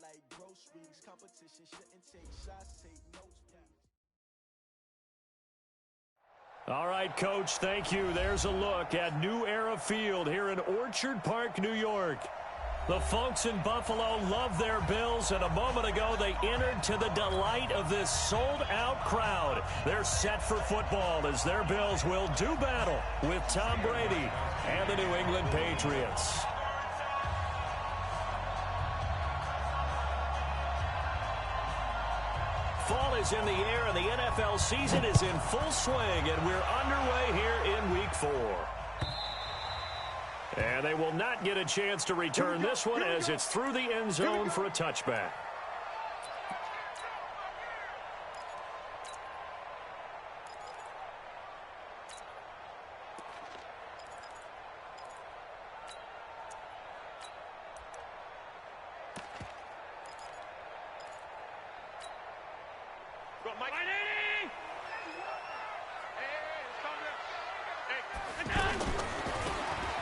like groceries. Competition shouldn't take shots, take notes, please. All right, Coach, thank you. There's a look at New Era Field here in Orchard Park, New York. The folks in Buffalo love their Bills, and a moment ago they entered to the delight of this sold-out crowd. They're set for football as their Bills will do battle with Tom Brady and the New England Patriots. Fall is in the air, and the NFL season is in full swing, and we're underway here in Week 4. And they will not get a chance to return this one as it's through the end zone for a touchback.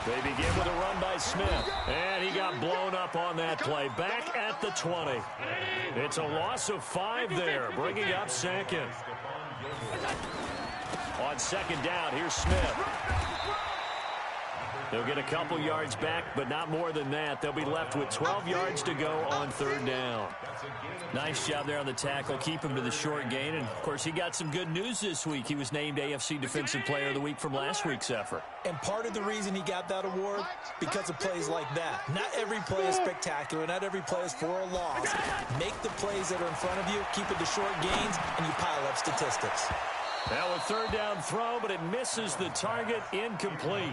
They begin with a run by Smith, and he got blown up on that play. Back at the 20. It's a loss of 5 there, bringing up second. On second down, here's Smith. They'll get a couple yards back, but not more than that. They'll be left with 12 yards to go on third down. Nice job there on the tackle. Keep him to the short gain. And, of course, he got some good news this week. He was named AFC Defensive Player of the Week from last week's effort. And part of the reason he got that award, because of plays like that. Not every play is spectacular. Not every play is for a loss. Make the plays that are in front of you, keep it to short gains, and you pile up statistics. Now a third down throw, but it misses the target, incomplete.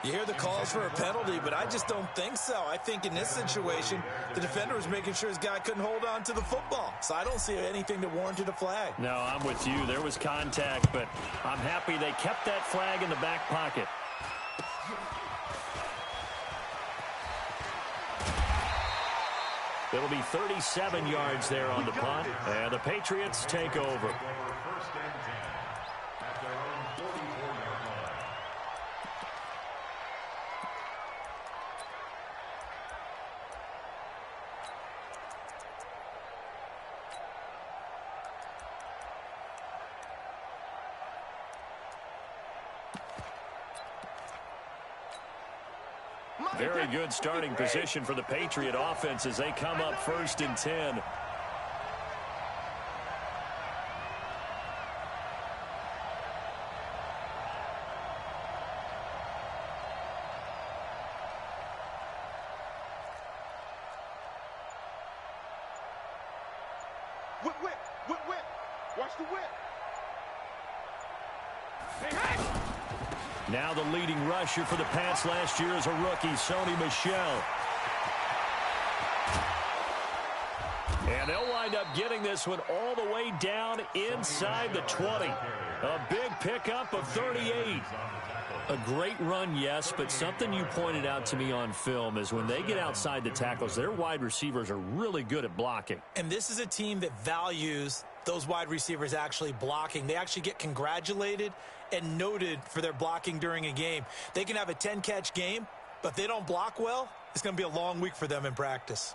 You hear the calls for a penalty, but I just don't think so. I think in this situation, the defender was making sure his guy couldn't hold on to the football. So I don't see anything that warranted a flag. No, I'm with you. There was contact, but I'm happy they kept that flag in the back pocket. It'll be 37 yards there on the punt, and the Patriots take over. Very good starting position for the Patriot offense as they come up 1st and 10. Whip. Watch the whip. Hey. Now the leading rusher for the Pats last year is a rookie, Sony Michel. And they'll wind up getting this one all the way down inside the 20. A big pickup of 38. A great run, yes, but something you pointed out to me on film is when they get outside the tackles, their wide receivers are really good at blocking. And this is a team that values those wide receivers actually blocking. They actually get congratulated and noted for their blocking during a game. They can have a 10-catch game, but if they don't block well, it's going to be a long week for them in practice.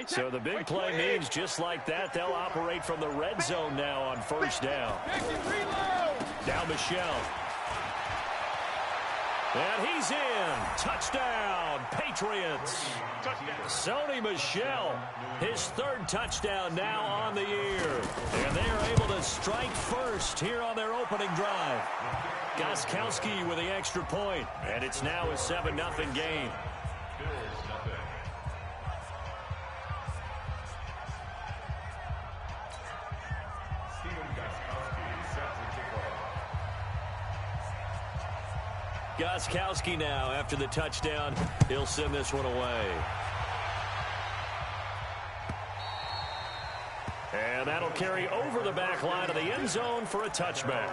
So the big play means just like that, they'll operate from the red zone now on 1st down. Now Michel. And he's in. Touchdown, Patriots. Sony Michel, his 3rd touchdown now on the year. And they are able to strike first here on their opening drive. Gostkowski with the extra point, and it's now a 7-0 game. Gostkowski now, after the touchdown, he'll send this one away. And that'll carry over the back line of the end zone for a touchback.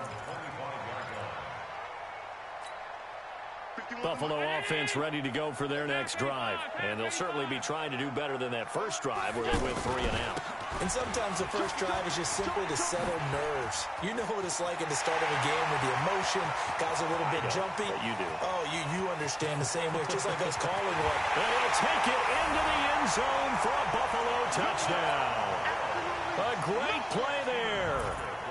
Buffalo offense ready to go for their next drive. And they'll certainly be trying to do better than that first drive where they went 3 and out. And sometimes the first drive is just simply to settle nerves. You know what it's like at the start of a game with the emotion. Guys are a little bit jumpy. You do. Oh, you understand the same way. It's just like us calling one. And he'll take it into the end zone for a Buffalo touchdown. A great play there.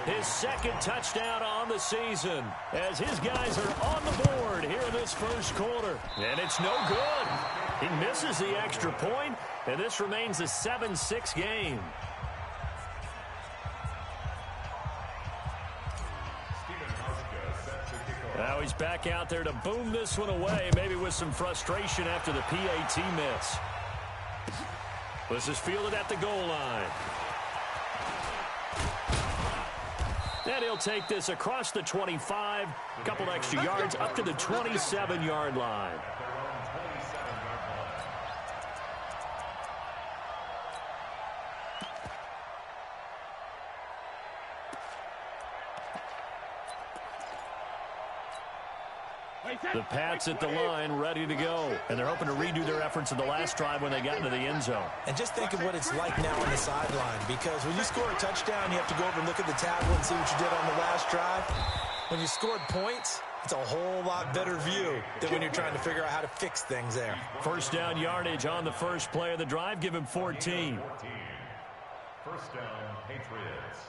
His second touchdown on the season as his guys are on the board here in this first quarter. And it's no good. He misses the extra point, and this remains a 7-6 game. Now he's back out there to boom this one away, maybe with some frustration after the PAT miss. This is fielded at the goal line. And he'll take this across the 25, a couple extra yards up to the 27-yard line. The Pats at the line, ready to go. And they're hoping to redo their efforts in the last drive when they got into the end zone. And just think of what it's like now on the sideline, because when you score a touchdown, you have to go over and look at the tablet and see what you did on the last drive. When you scored points, it's a whole lot better view than when you're trying to figure out how to fix things there. First down yardage on the first play of the drive. Give him 14. First down, Patriots.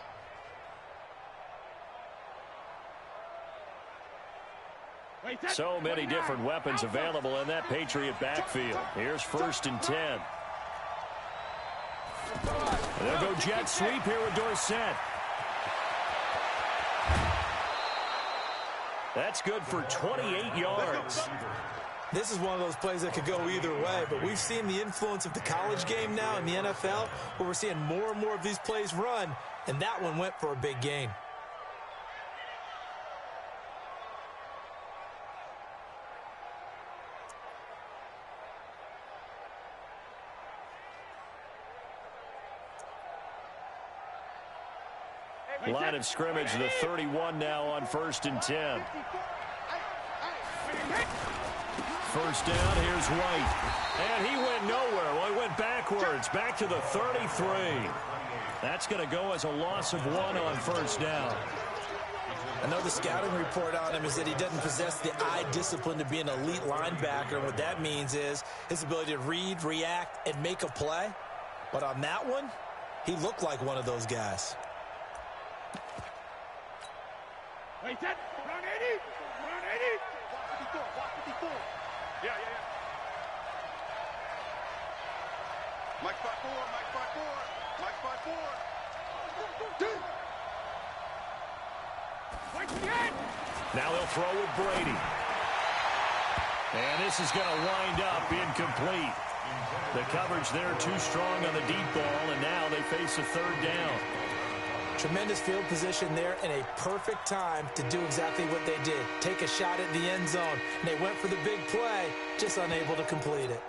So many different weapons available in that Patriot backfield. Here's 1st and 10. And they'll go jet sweep here with Dorsett. That's good for 28 yards. This is one of those plays that could go either way, but we've seen the influence of the college game now in the NFL, where we're seeing more and more of these plays run, and that one went for a big gain. Line of scrimmage, the 31 now on 1st and 10. First down, here's White. And he went nowhere. Well, he went backwards, back to the 33. That's going to go as a loss of 1 on 1st down. I know the scouting report on him is that he doesn't possess the eye discipline to be an elite linebacker. And what that means is his ability to read, react, and make a play. But on that one, he looked like one of those guys. Wait, that run 80, run 80. Watch 54. Yeah. Mike 5-4. Wait to the end. Now they'll throw with Brady. And this is going to wind up incomplete. The coverage there too strong on the deep ball, and now they face a 3rd down. Tremendous field position there and a perfect time to do exactly what they did. Take a shot at the end zone. And they went for the big play, just unable to complete it.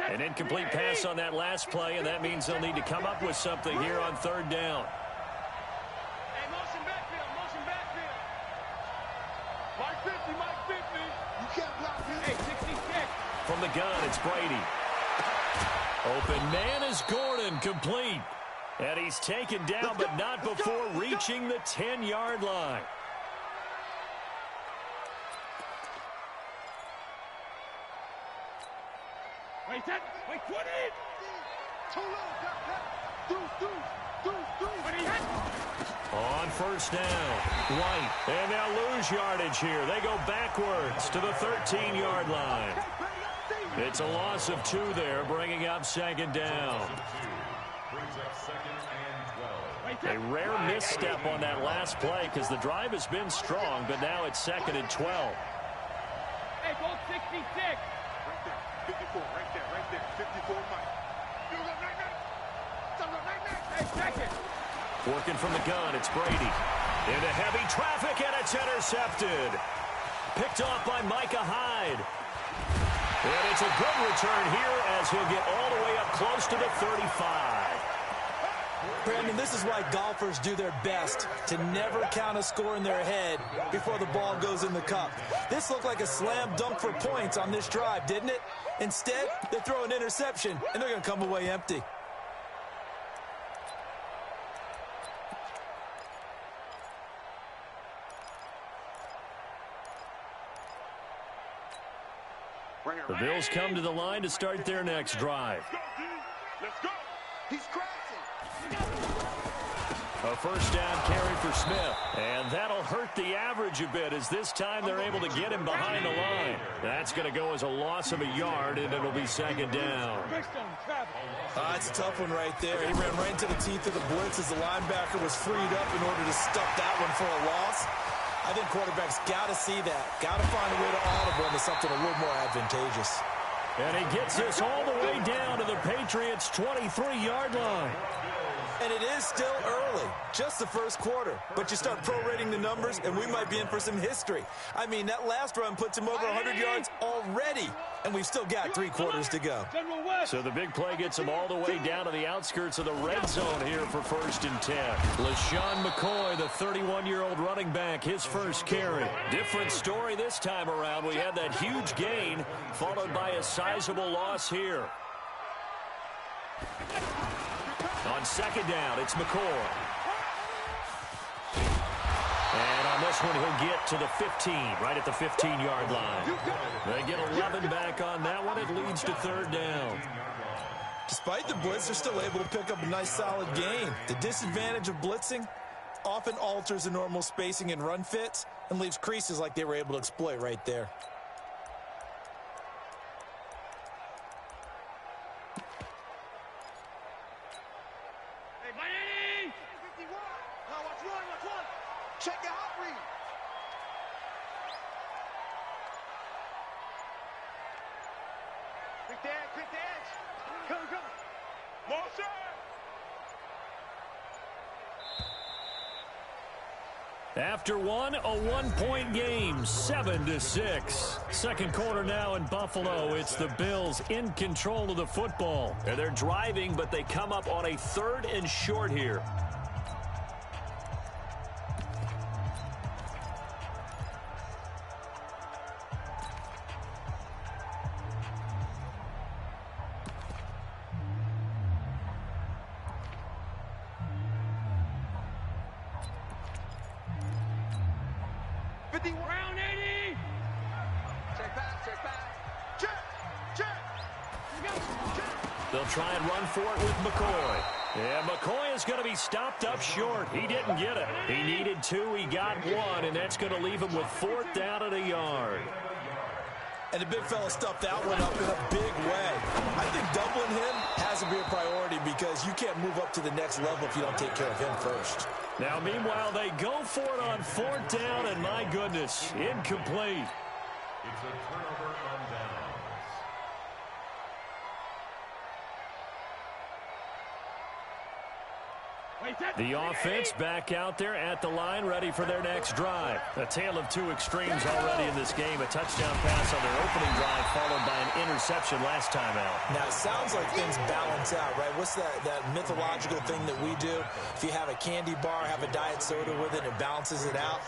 An incomplete pass on that last play, and that means they'll need to come up with something here on 3rd down. Hey, motion backfield. Mike 50. You can't block him. Hey, 66. From the gun, it's Brady. Open man is Gordon, complete. And he's taken down, but not before reaching the 10-yard line. Wait, 20. Too low, On 1st down, White. And they'll lose yardage here. They go backwards to the 13-yard line. It's a loss of 2 there, bringing up 2nd down. A rare misstep on that last play because the drive has been strong, but now it's 2nd and 12. Hey, go 66. Right there, 54, right there, 54, Mike. You got 99. Hey, second. Working from the gun, it's Brady. Into heavy traffic, and it's intercepted. Picked off by Micah Hyde. And it's a good return here as he'll get all the way up close to the 35. Brandon, this is why golfers do their best to never count a score in their head before the ball goes in the cup. This looked like a slam dunk for points on this drive, didn't it? Instead, they throw an interception, and they're going to come away empty. The Bills come to the line to start their next drive. Let's go. He's crashing. A first down carry for Smith. And that'll hurt the average a bit as this time they're able to get him behind the line. That's going to go as a loss of a yard, and it'll be second down. It's a tough one right there. He ran right into the teeth of the blitz as the linebacker was freed up in order to stuff that one for a loss. I think quarterbacks got to see that. Got to find a way to audible into something a little more advantageous. And he gets this all the way down to the Patriots' 23-yard line. And it is still early, just the first quarter. But you start prorating the numbers, and we might be in for some history. I mean, that last run puts him over 100 yards already, and we've still got 3 quarters to go. So the big play gets him all the way down to the outskirts of the red zone here for 1st and 10. LaShawn McCoy, the 31-year-old running back, his first carry. Different story this time around. We had that huge gain, followed by a sizable loss here. On second down, it's McCoy. And on this one, he'll get to the 15, right at the 15-yard line. They get 11 back on that one. It leads to 3rd down. Despite the blitz, they're still able to pick up a nice, solid gain. The disadvantage of blitzing often alters the normal spacing and run fits and leaves creases like they were able to exploit right there. Check your hot read. Quick the edge, quick the edge. Come. Motion. After one, a 1-point game, 7-6. Second quarter now in Buffalo. It's the Bills in control of the football. And they're driving, but they come up on a 3rd and short here. Round 80. Check pass. Check. They'll try and run for it with McCoy. Yeah, McCoy is going to be stopped up short. He didn't get it. He needed 2. He got 1, and that's going to leave him with 4th down at a yard. And the big fella stuffed that one up in a big way. I think doubling him has to be a priority because you can't move up to the next level if you don't take care of him first. Now, meanwhile, they go for it on 4th down, and my goodness, incomplete. It's a turnover on downs. The offense back out there at the line, ready for their next drive. A tale of 2 extremes already in this game. A touchdown pass on their opening drive, followed by an interception last time out. Now, it sounds like things balance out, right? What's that mythological thing that we do? If you have a candy bar, have a diet soda with it, it balances it out.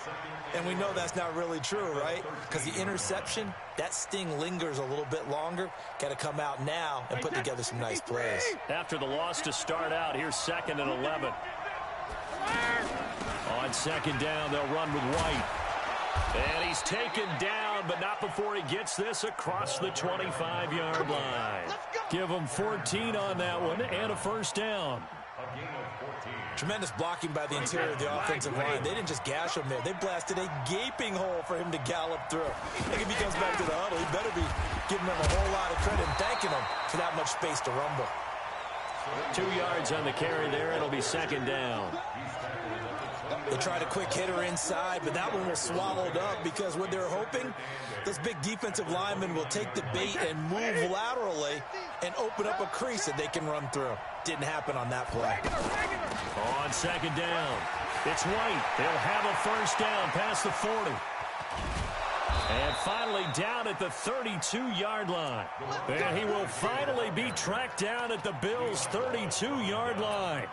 And we know that's not really true, right? Because the interception, that sting lingers a little bit longer. Got to come out now and put together some nice plays. After the loss to start out, here's 2nd and 11. On second down, they'll run with White. And he's taken down, but not before he gets this across the 25-yard line. Give him 14 on that one and a first down. A gain of 14. Tremendous blocking by the interior of the offensive line. They didn't just gash him there. They blasted a gaping hole for him to gallop through. I think if he comes back to the huddle, he better be giving them a whole lot of credit and thanking them for that much space to rumble. 2 yards on the carry there. It'll be second down. They tried a quick hitter inside, but that one was swallowed up because what they're hoping, those big defensive linemen will take the bait and move laterally and open up a crease that they can run through. Didn't happen on that play. On second down, it's White. They'll have a first down past the 40. And finally down at the 32-yard line. And he will finally be tracked down at the Bills' 32-yard line.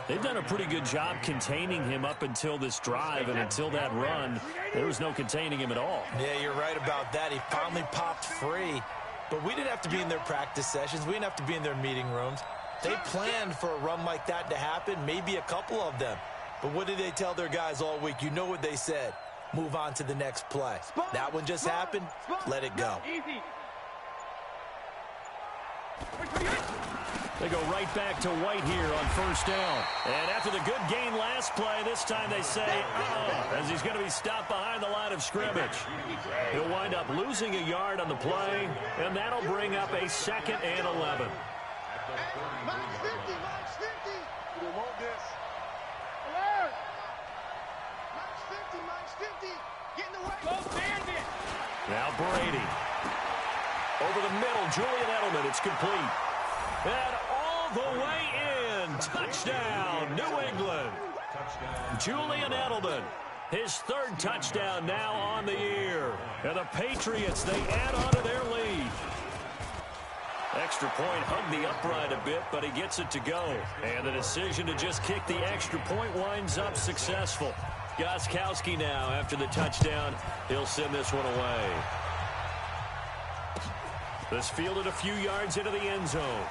They've done a pretty good job containing him up until this drive, and until that run, there was no containing him at all. Yeah, you're right about that. He finally popped free, but we didn't have to be in their practice sessions. We didn't have to be in their meeting rooms. They planned for a run like that to happen, maybe a couple of them. But what did they tell their guys all week? You know what they said. Move on to the next play. That one just happened. Let it go. They go right back to White here on first down. And after the good gain last play, this time they say, as he's going to be stopped behind the line of scrimmage. He'll wind up losing a yard on the play, and that'll bring up a 2nd and 11. Max 50, Max 50. We want this. Alert. Max 50, get in the way. Go Bandit. Now Brady. Over the middle, Julian Edelman, it's complete. And all the way in, touchdown, New England. Julian Edelman, his 3rd touchdown now on the year. And the Patriots, they add on to their lead. Extra point hugged the upright a bit, but he gets it to go. And the decision to just kick the extra point winds up successful. Gostkowski now, after the touchdown, he'll send this one away. This fielded a few yards into the end zone.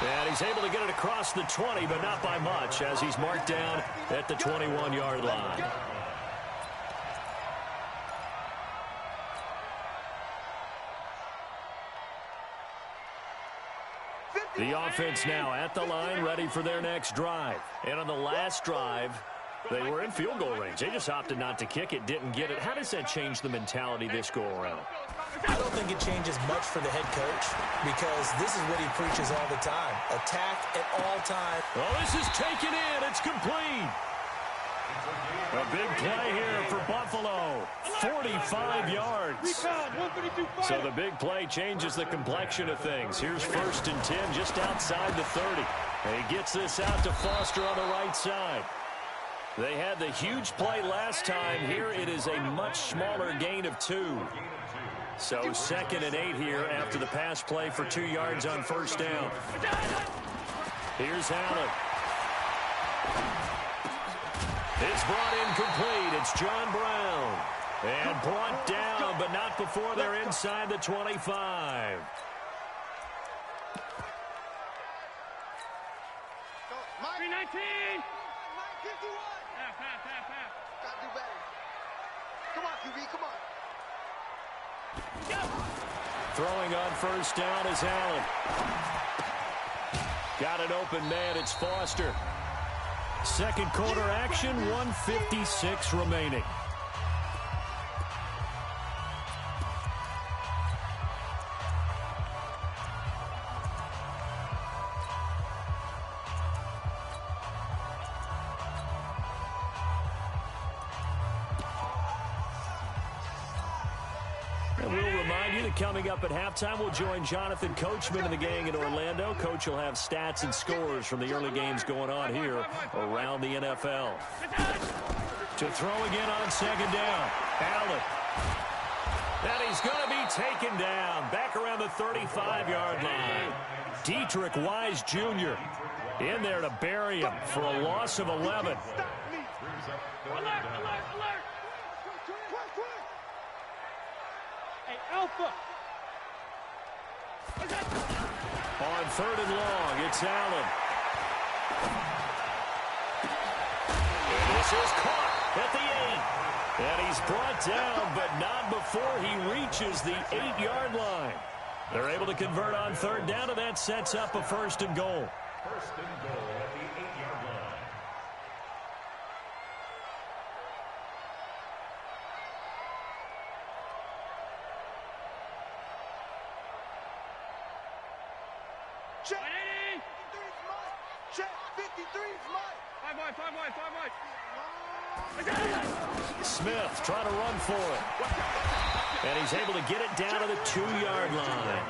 And he's able to get it across the 20, but not by much, as he's marked down at the 21-yard line. The offense now at the line, ready for their next drive. And on the last drive, they were in field goal range. They just opted not to kick it, didn't get it. How does that change the mentality this go-around? I don't think it changes much for the head coach, because this is what he preaches all the time. Attack at all times. Well, this is taken in. It's complete. A big play here for Buffalo. 45 yards. So the big play changes the complexion of things. Here's 1st and 10 just outside the 30. And he gets this out to Foster on the right side. They had the huge play last time. Here it is a much smaller gain of 2. So 2nd and 8 here after the pass play for 2 yards on first down. Here's Allen. It's brought in complete. It's John Brown. And brought down, but not before they're inside the 25. Gotta do better. Come on, QB, come on. Throwing on first down is Allen. Got an open man. It's Foster. 2nd quarter action, 1:56 remaining. Coming up at halftime, we'll join Jonathan Coachman and the gang in Orlando. Coach will have stats and scores from the early games going on here around the NFL. To throw again on 2nd down. Allen. And he's going to be taken down back around the 35-yard line. Dietrich Wise Jr. in there to bury him for a loss of 11. Alert! Hey, Alpha! On 3rd and long, it's Allen. And this is caught at the 8. And he's brought down, but not before he reaches the 8-yard line. They're able to convert on 3rd down, and that sets up a 1st and goal. 1st and goal at the 8-yard line. Check. 53's Mike. 5 wide. Smith trying to run for it. And he's able to get it down to the 2-yard line.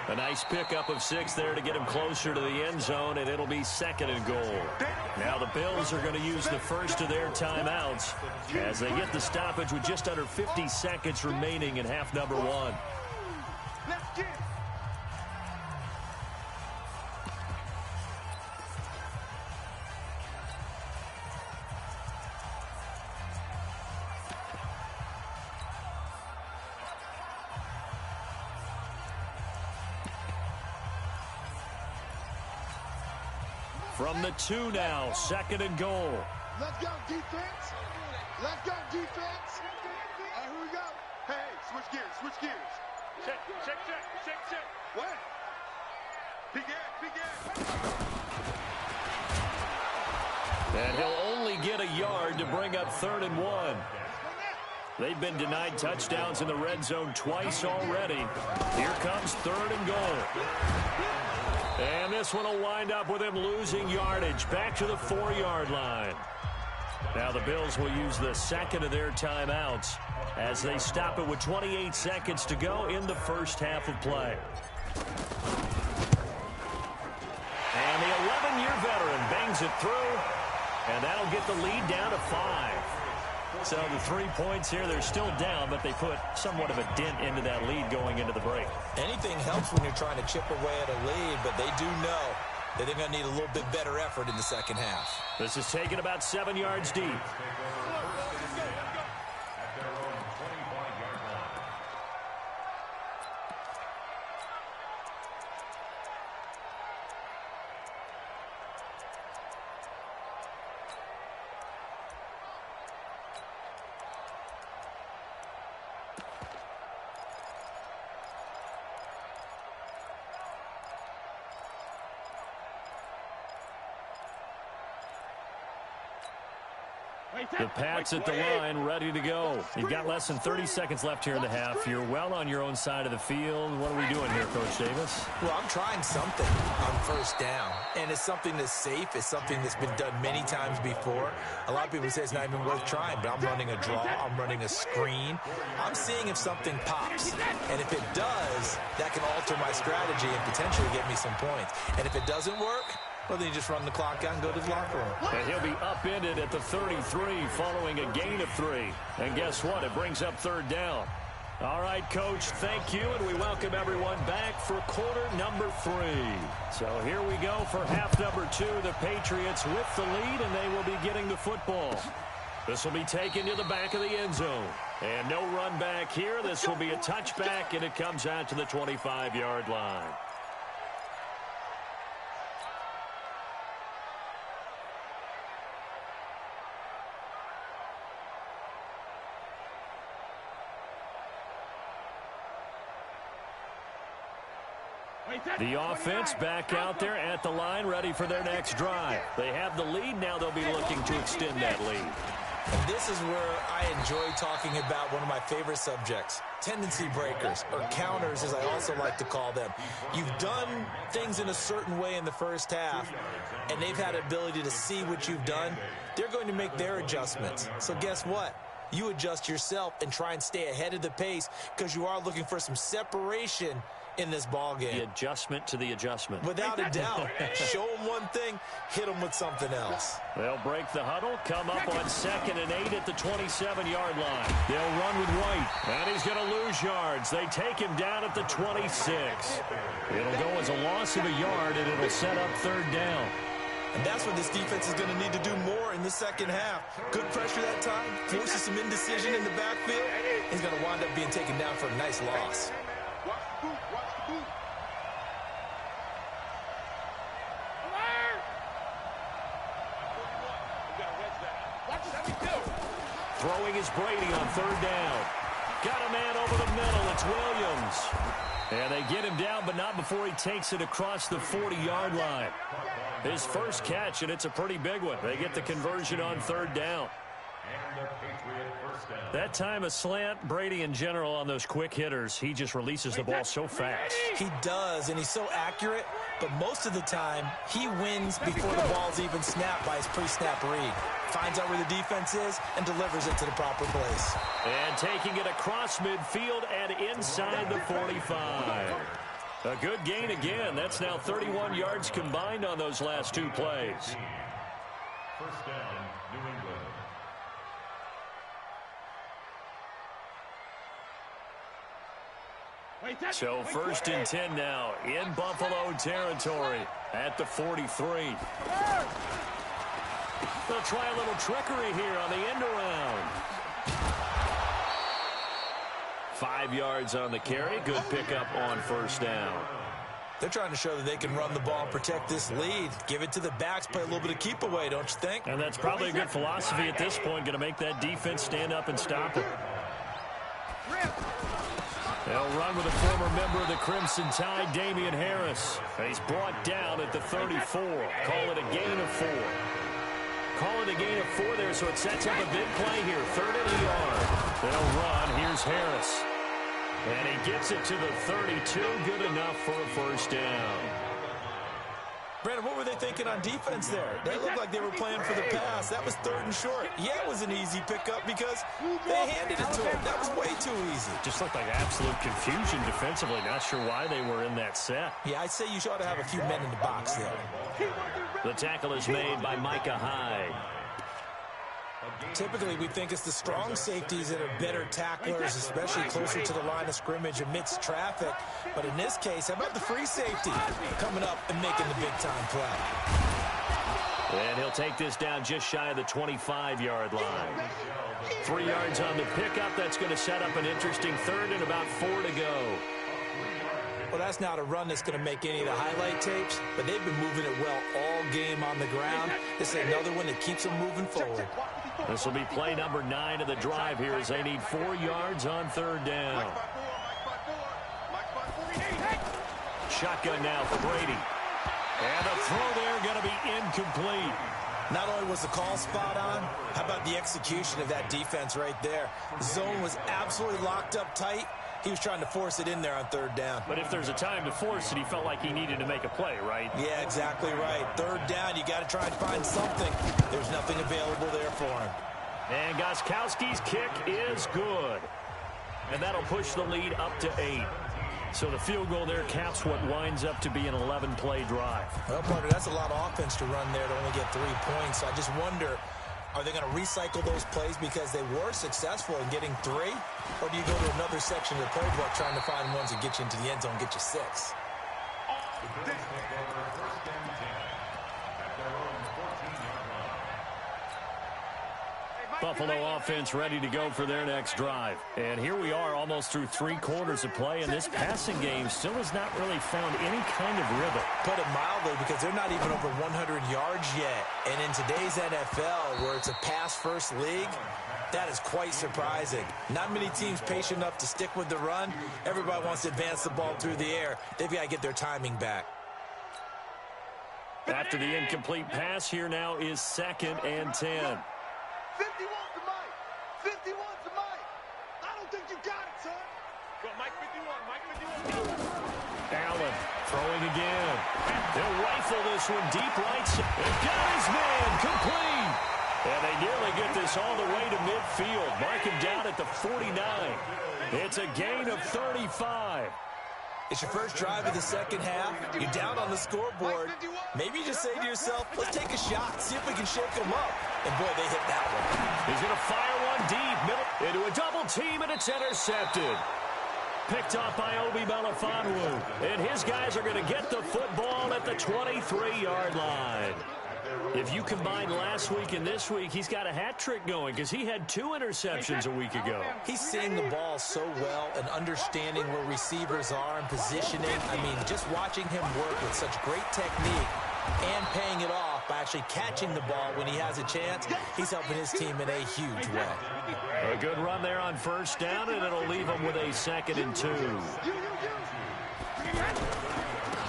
A nice pickup of 6 there to get him closer to the end zone, and it'll be 2nd and goal. Now the Bills are going to use the first of their timeouts as they get the stoppage with just under 50 seconds remaining in half number 1. Let's get it. From the 2 now, 2nd and goal. Let's go, defense. Let's go, defense. Here we go. Hey, switch gears, switch gears. Check. What? Begin. And he'll only get a yard to bring up 3rd and 1. They've been denied touchdowns in the red zone twice already. Here comes 3rd and goal. And this one will wind up with him losing yardage back to the 4-yard line. Now the Bills will use the 2nd of their timeouts as they stop it with 28 seconds to go in the first half of play. And the 11-year veteran bangs it through, and that'll get the lead down to 5. So the 3 points here, they're still down, but they put somewhat of a dent into that lead going into the break. Anything helps when you're trying to chip away at a lead, but they do know that they're going to need a little bit better effort in the second half. This is taken about 7 yards deep. The Pats at the line, ready to go. You've got less than 30 seconds left here in the half. You're well on your own side of the field. What are we doing here, Coach Davis? Well, I'm trying something on first down, and it's something that's safe. It's something that's been done many times before. A lot of people say it's not even worth trying, but I'm running a draw. I'm running a screen. I'm seeing if something pops, and if it does, that can alter my strategy and potentially get me some points. And if it doesn't work, well, then you just run the clock out and go to the locker room. And he'll be upended at the 33 following a gain of 3. And guess what? It brings up 3rd down. All right, Coach, thank you, and we welcome everyone back for quarter number 3. So here we go for half number 2. The Patriots with the lead, and they will be getting the football. This will be taken to the back of the end zone. And no run back here. This will be a touchback, and it comes out to the 25-yard line. The offense back out there at the line, ready for their next drive. They have the lead. Now they'll be looking to extend that lead. And this is where I enjoy talking about one of my favorite subjects, tendency breakers, or counters, as I also like to call them. You've done things in a certain way in the first half, and they've had the ability to see what you've done. They're going to make their adjustments. So guess what? You adjust yourself and try and stay ahead of the pace because you are looking for some separation in this ball game. The adjustment to the adjustment. Without a doubt. Show them one thing, hit them with something else. They'll break the huddle, come up on 2nd and 8 at the 27-yard line. They'll run with White, and he's going to lose yards. They take him down at the 26. It'll go as a loss of a yard, and it'll set up 3rd down. And that's what this defense is going to need to do more in the second half. Good pressure that time, forces some indecision in the backfield. He's going to wind up being taken down for a nice loss. Watch the boot, watch the boot. Throwing is Brady on 3rd down. Got a man over the middle. It's Williams. And they get him down, but not before he takes it across the 40-yard line. His first catch, and it's a pretty big one. They get the conversion on 3rd down. That time a slant, Brady in general on those quick hitters, he just releases the ball so fast. He does, and he's so accurate, but most of the time he wins before the ball's even snapped by his pre-snap read. Finds out where the defense is and delivers it to the proper place. And taking it across midfield and inside the 45. A good gain again. That's now 31 yards combined on those last 2 plays. First down, New England. So 1st and 10 now in Buffalo territory at the 43. They'll try a little trickery here on the end around. 5 yards on the carry. Good pickup on 1st down. They're trying to show that they can run the ball and protect this lead. Give it to the backs, play a little bit of keep away, don't you think? And that's probably a good philosophy at this point, going to make that defense stand up and stop them. They'll run with a former member of the Crimson Tide, Damian Harris. He's brought down at the 34. Call it a gain of 4. Call it a gain of 4 there, so it sets up a big play here. 3rd and a yard. They'll run. Here's Harris. And he gets it to the 32. Good enough for a first down. Brandon, what were they thinking on defense there? They looked like they were playing for the pass. That was 3rd and short. Yeah, it was an easy pickup because they handed it to him. That was way too easy. Just looked like absolute confusion defensively. Not sure why they were in that set. Yeah, I'd say you ought to have a few men in the box there. The tackle is made by Micah Hyde. Typically, we think it's the strong safeties that are better tacklers, especially closer to the line of scrimmage amidst traffic. But in this case, how about the free safety coming up and making the big-time play? And he'll take this down just shy of the 25-yard line. 3 yards on the pickup. That's going to set up an interesting 3rd and about 4 to go. Well, that's not a run that's going to make any of the highlight tapes, but they've been moving it well all game on the ground. This is another one that keeps them moving forward. This will be play number 9 of the drive here as they need 4 yards on 3rd down. Shotgun now for Brady. And the throw there going to be incomplete. Not only was the call spot on, how about the execution of that defense right there? The zone was absolutely locked up tight. He was trying to force it in there on 3rd down. But if there's a time to force it, he felt like he needed to make a play, right? Yeah, exactly right. 3rd down, you got to try and find something. There's nothing available there for him. And Gostkowski's kick is good. And that'll push the lead up to 8. So the field goal there caps what winds up to be an 11-play drive. Well, partner, that's a lot of offense to run there to only get 3 points. I just wonder, are they going to recycle those plays because they were successful in getting 3? Or do you go to another section of the playbook trying to find ones that get you into the end zone and get you 6? Buffalo offense ready to go for their next drive. And here we are almost through 3 quarters of play, and this passing game still has not really found any kind of rhythm. Put it mildly, because they're not even over 100 yards yet. And in today's NFL, where it's a pass-first league, that is quite surprising. Not many teams patient enough to stick with the run. Everybody wants to advance the ball through the air. They've got to get their timing back. After the incomplete pass, here now is 2nd and 10. 51 to Mike. 51 to Mike. I don't think you got it, son. Go, Mike 51. Mike 51. Allen throwing again. They'll rifle this one deep right. They've got his man complete. And they nearly get this all the way to midfield. Mark him down at the 49. It's a gain of 35. It's your first drive of the second half. You're down on the scoreboard. Maybe you just say to yourself, let's take a shot, see if we can shake them up. And, boy, they hit that one. He's going to fire one deep, middle, into a double team, and it's intercepted. Picked off by Obi Melifonwu. And his guys are going to get the football at the 23-yard line. If you combine last week and this week, he's got a hat trick going because he had 2 interceptions a week ago. He's seeing the ball so well and understanding where receivers are and positioning. I mean, just watching him work with such great technique and paying it off by actually catching the ball when he has a chance, he's helping his team in a huge way. A good run there on 1st down, and it'll leave him with a 2nd and 2.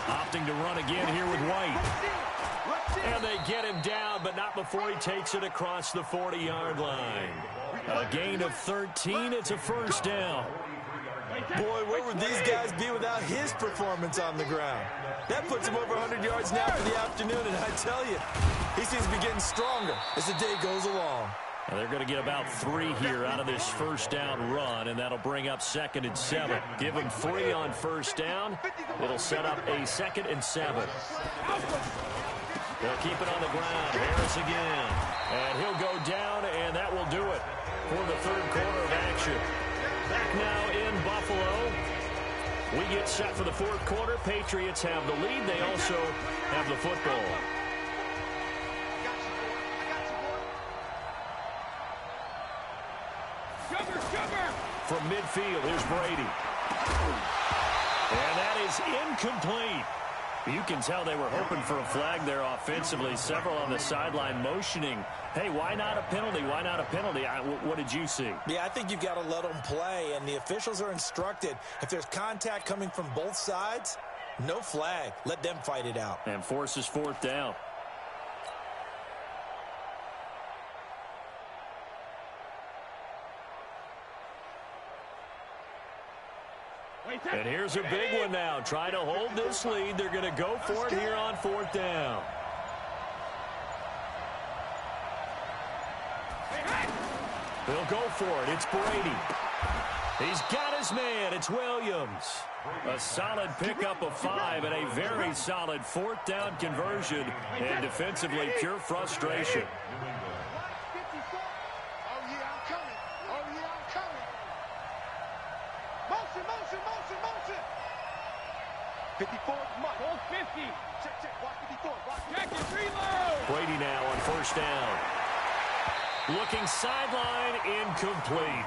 Opting to run again here with White. And they get him down, but not before he takes it across the 40-yard line. A gain of 13. It's a 1st down. Boy, where would these guys be without his performance on the ground? That puts him over 100 yards now for the afternoon, and I tell you, he seems to be getting stronger as the day goes along. And they're going to get about 3 here out of this 1st down run, and that'll bring up 2nd and 7. Give him 3 on 1st down. It'll set up a 2nd and 7. They'll keep it on the ground. Harris again. And he'll go down, and that will do it for the 3rd quarter of action. Back now in Buffalo. We get set for the 4th quarter. Patriots have the lead. They also have the football. From midfield, here's Brady. And that is incomplete. You can tell they were hoping for a flag there offensively. Several on the sideline motioning, hey, why not a penalty? Why not a penalty? What did you see? Yeah, I think you've got to let them play, and the officials are instructed. If there's contact coming from both sides, no flag. Let them fight it out. And forces fourth down. And here's a big one now. Trying to hold this lead. They're going to go for it here on fourth down. They'll go for it. It's Brady. He's got his man. It's Williams. A solid pickup of 5 and a very solid fourth down conversion. And defensively, pure frustration. Motion. 54, Ball 50. Check. Block 54. Check it, reload. Brady now on first down. Looking sideline, incomplete.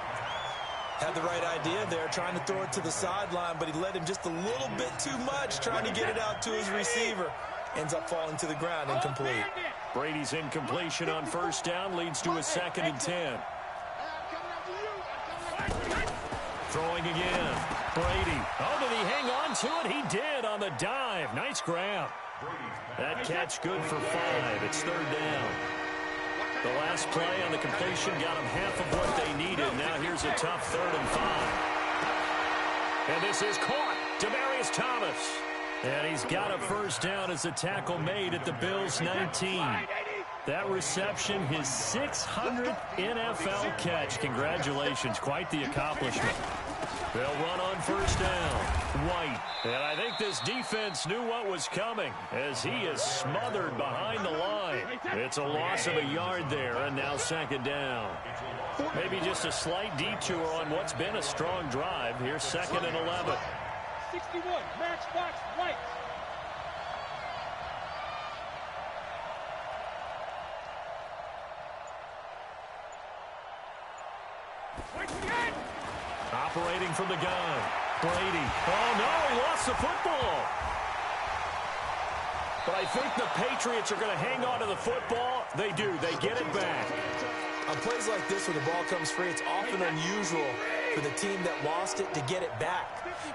Had the right idea there, trying to throw it to the sideline, but he led him just a little bit too much, trying to get it out to his receiver. Ends up falling to the ground, incomplete. Brady's incompletion on first down leads to a 2nd and 10. Throwing again. Brady. Oh, did he hang on to it? He did on the dive. Nice grab. That catch good for 5. It's third down. The last play on the completion got them half of what they needed. Now here's a tough 3rd and 5. And this is caught. Demaryius Thomas. And he's got a first down as a tackle made at the Bills' 19. That reception, his 600th NFL catch. Congratulations. Quite the accomplishment. They'll run on first down. White. And I think this defense knew what was coming as he is smothered behind the line. It's a loss of a yard there, and now 2nd down. Maybe just a slight detour on what's been a strong drive. Here's 2nd and 11. 61, matchbox White. Operating from the gun. Brady. Oh, no, he lost the football. But I think the Patriots are going to hang on to the football. They do. They get it back. On plays like this where the ball comes free, it's often unusual for the team that lost it to get it back.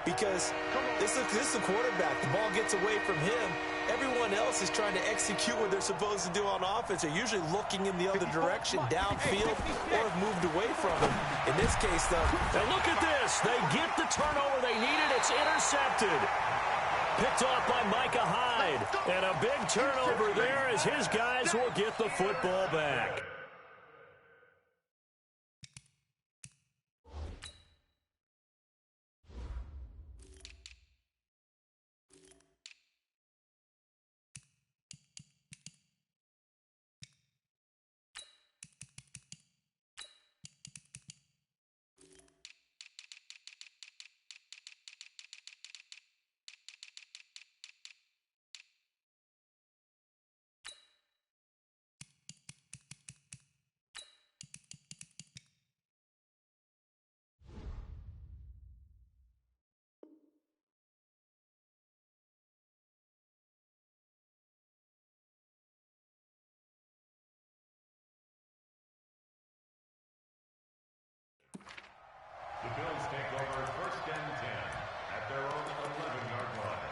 Because this is the quarterback. The ball gets away from him. Everyone else is trying to execute what they're supposed to do on offense. They're usually looking in the other direction, downfield, or have moved away from him. In this case, though. And look at this. They get the turnover they needed. It's intercepted. Picked off by Micah Hyde. And a big turnover there as his guys will get the football back. The Bills take over 1st and 10 at their own 11-yard line.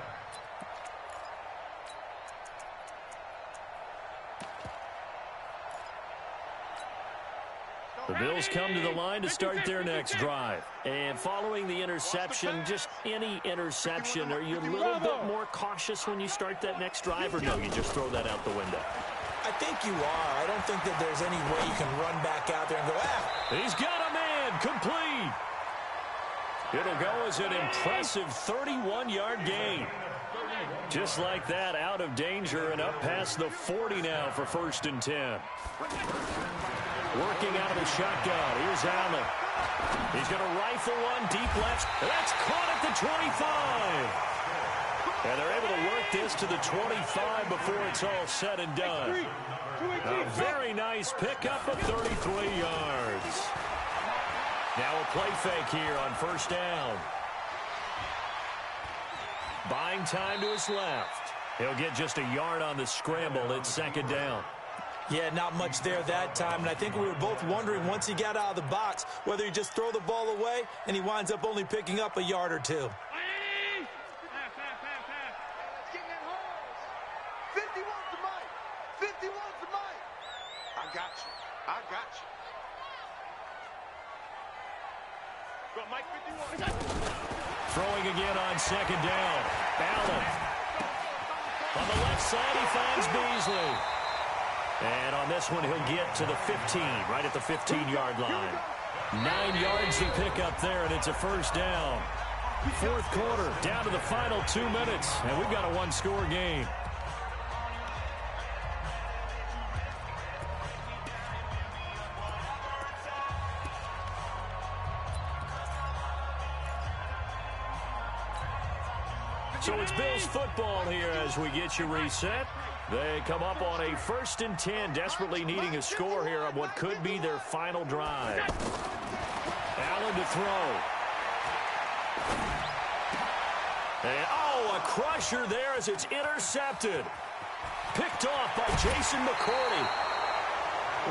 The Bills come to the line to start their next drive. And following the interception, just any interception, are you a little bit more cautious when you start that next drive, or no, you just throw that out the window? I think you are. I don't think that there's any way you can run back out there and go, He's got a man, complete. It'll go as an impressive 31-yard gain. Just like that, out of danger and up past the 40 now for 1st and 10. Working out of the shotgun. Here's Allen. He's going to rifle one deep left. That's caught at the 25. And they're able to work this to the 25 before it's all said and done. A very nice pickup of 33 yards. Now a play fake here on first down. Buying time to his left. He'll get just a yard on the scramble. It's second down. Yeah, not much there that time, and I think we were both wondering once he got out of the box whether he just throw the ball away and he winds up only picking up a yard or two. Throwing again on second down. Allen. On the left side, he finds Beasley. And on this one, he'll get to the 15, right at the 15-yard line. 9 yards to pick up there, and it's a first down. Fourth quarter, down to the final 2 minutes, and we've got a one-score game. So it's Bills football here as we get you reset. They come up on a 1st and 10, desperately needing a score here on what could be their final drive. Allen to throw. And, a crusher there as it's intercepted. Picked off by Jason McCourty.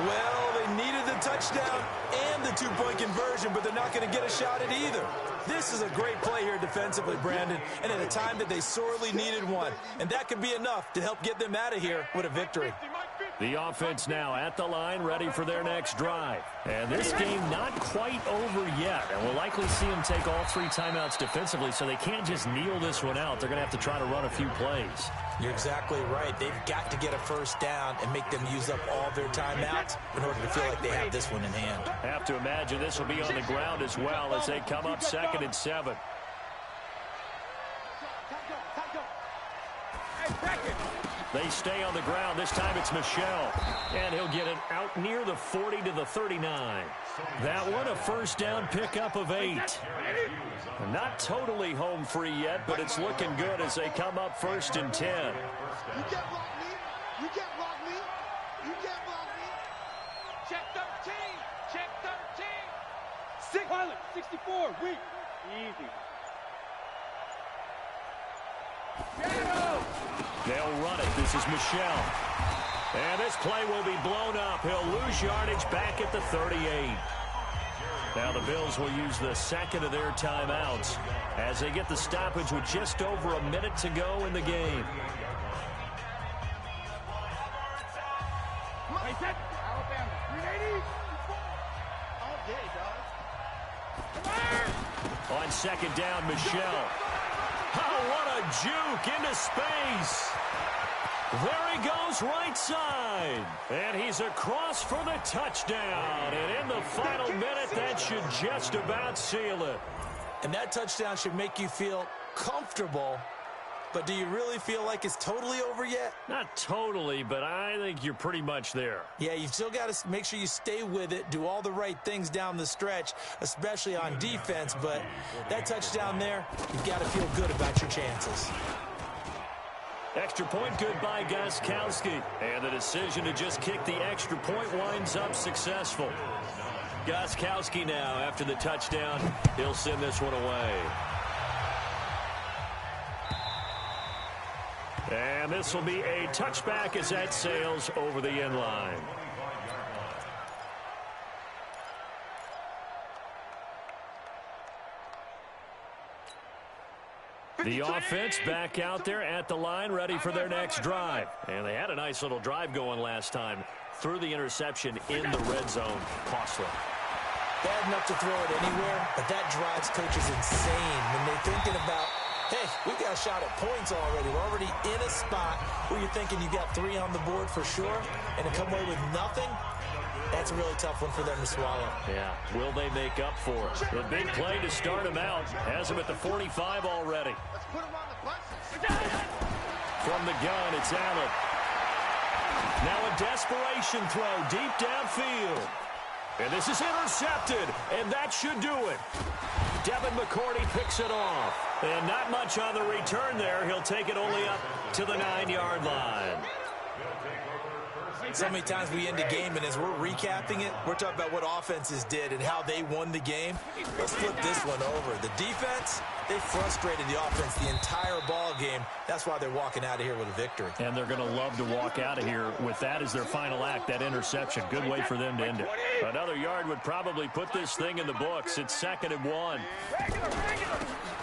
Well, they needed the touchdown and the two-point conversion, but they're not going to get a shot at either. This is a great play here defensively, Brandon, and at a time that they sorely needed one. And that could be enough to help get them out of here with a victory. The offense now at the line, ready for their next drive. And this game not quite over yet. And we'll likely see them take all 3 timeouts defensively, so they can't just kneel this one out. They're going to have to try to run a few plays. You're exactly right. They've got to get a first down and make them use up all their timeouts in order to feel like they have this one in hand. Have to imagine this will be on the ground as well as they come up 2nd and 7. They stay on the ground. This time it's Michel. And he'll get it out near the 40 to the 39. That one, a first down pickup of 8. Not totally home free yet, but it's looking good as they come up 1st and 10. You can't block me. You can't block me. You can't block me. Check 13. Check 13. 6 pilot, 64, weak. Easy. They'll run it. This is Michel. And this play will be blown up. He'll lose yardage back at the 38. Now the Bills will use the second of their timeouts as they get the stoppage with just over a minute to go in the game. Alabama, 380. All day, dog. On second down, Michel. Oh, what a juke into space. There he goes right side. And he's across for the touchdown. And in the final minute, that should just about seal it. And that touchdown should make you feel comfortable. But do you really feel like it's totally over yet? Not totally, but I think you're pretty much there. Yeah, you've still got to make sure you stay with it, do all the right things down the stretch, especially on defense. But that touchdown there, you've got to feel good about your chances. Extra point good by Gostkowski. And the decision to just kick the extra point winds up successful. Gostkowski now, after the touchdown, he'll send this one away. And this will be a touchback as that sails over the end line. The offense back out there at the line, ready for their next drive. And they had a nice little drive going last time. Threw the interception in the red zone. Costly. Bad enough to throw it anywhere, but that drives coaches insane when they're thinking about, hey, we've got a shot at points already. We're already in a spot where you're thinking you got 3 on the board for sure, and to come away with nothing, that's a really tough one for them to swallow. Yeah, will they make up for it? The big play to start him out. Has him at the 45 already. Let's put him on the buses. From the gun, it's Allen. Now a desperation throw deep downfield. And this is intercepted, and that should do it. Devin McCourty picks it off. And not much on the return there. He'll take it only up to the 9-yard line. So many times we end a game, and as we're recapping it, we're talking about what offenses did and how they won the game. Let's flip this one over. The defense, they frustrated the offense the entire ball game. That's why they're walking out of here with a victory. And they're going to love to walk out of here with that as their final act, that interception. Good way for them to end it. Another yard would probably put this thing in the books. It's 2nd and 1.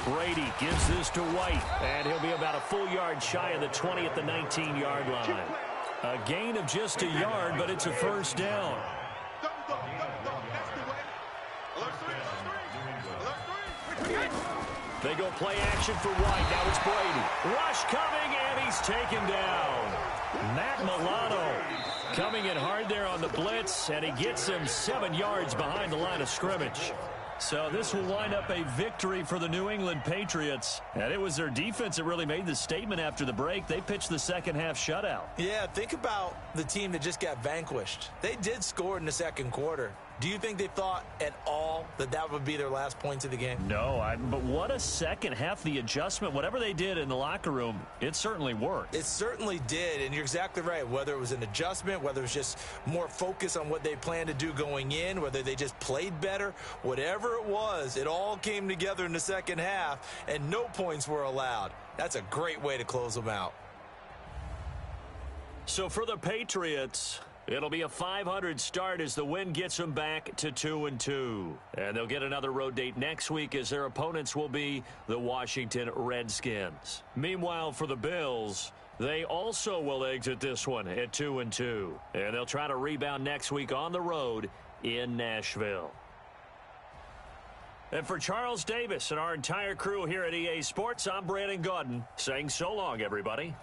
Brady gives this to White, and he'll be about a full yard shy of the 20 at the 19-yard line. A gain of just a yard, but it's a first down. They go play action for White. Now it's Brady. Rush coming, and he's taken down. Matt Milano coming in hard there on the blitz, and he gets him 7 yards behind the line of scrimmage. So this will wind up a victory for the New England Patriots. And it was their defense that really made the statement after the break. They pitched the second half shutout. Yeah, think about the team that just got vanquished. They did score in the second quarter. Do you think they thought at all that that would be their last points of the game? No, but what a second half. The adjustment, whatever they did in the locker room, it certainly worked. It certainly did, and you're exactly right. Whether it was an adjustment, whether it was just more focus on what they planned to do going in, whether they just played better, whatever it was, it all came together in the second half, and no points were allowed. That's a great way to close them out. So for the Patriots, it'll be a .500 start as the win gets them back to 2-2. And they'll get another road date next week as their opponents will be the Washington Redskins. Meanwhile, for the Bills, they also will exit this one at 2-2. And they'll try to rebound next week on the road in Nashville. And for Charles Davis and our entire crew here at EA Sports, I'm Brandon Gaudin saying so long, everybody.